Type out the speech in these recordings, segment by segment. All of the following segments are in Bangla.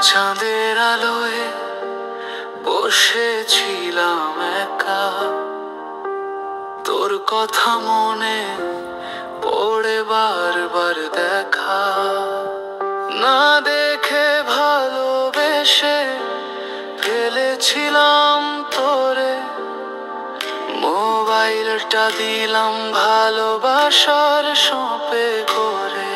চাঁদের আলোয় বসেছিলাম একা, তোর কথা মনে পড়ে বারবার দেখা না দেখে ভালোবেসে ফেলেছিলাম তোরে। মোবাইলটা দিলাম ভালোবাসার সঁপে করে।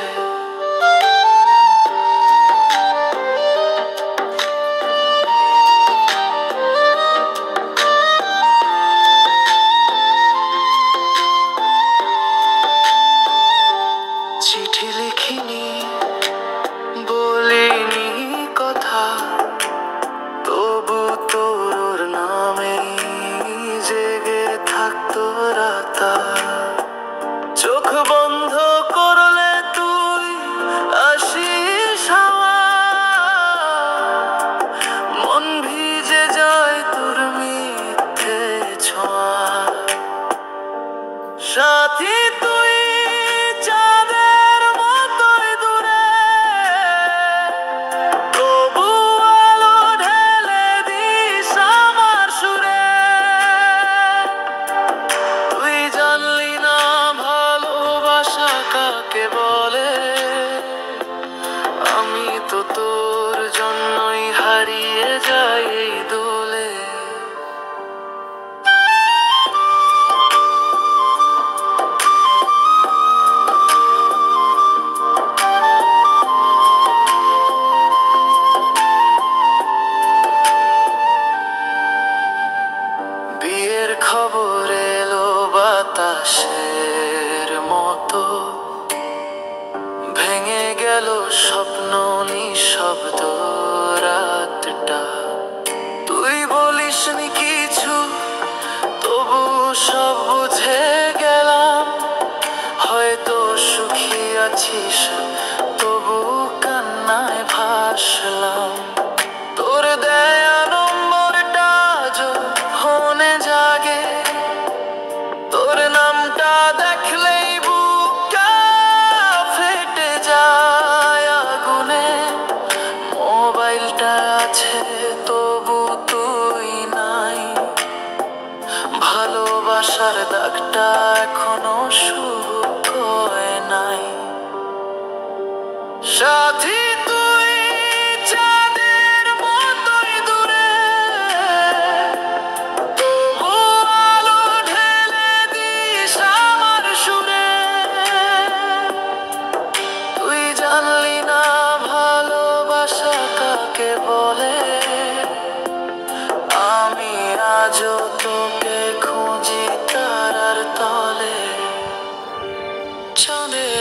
চিঠি লিখিনি, বলিনি কথা, তবু তোর নামে জেগে থাকতো রাতা। চোখ বন্ধ করলে তুই আসিস হাওয়া, মন ভিজে যায় তোর মিথ্যে ছোঁয়া। সাথী তুই চাঁদের মতোই দূরে, তবু আলো ঢেলে দিস আমার সুরে। তুই জানলি না ভালোবাসা কাকে বলে, আমি তো তোর জন্যই হারিয়ে যাই এই দোলে। বিয়ের খবর এলো বাতাসের মতো, ভেঙে গেল স্বপ্ন নিঃশব্দ রাতটা। তুই বলিসনি কিছু, তবু সব বুঝে গেলাম। হয়তো সুখী আছিস, তবু কান্নায় ভাসলাম। তোর দেয়া নম্বরটা আজও ফোনে জাগে, তোর নামটা দেখলেই বুকটা ফেটে যায় আগুনে। মোবাইলটা আছে তবু তুই নাই, ভালোবাসার দাগটা এখনো শুকোয় নাই। সাথী তুই চাঁদের মতোই দূরে, তবু আলো ঢেলে দিস আমার সুরে। তুই জানলি না ভালোবাসা কাকে বলে, আমি আজও তোকে খুঁজি তারার তলে। চাঁদের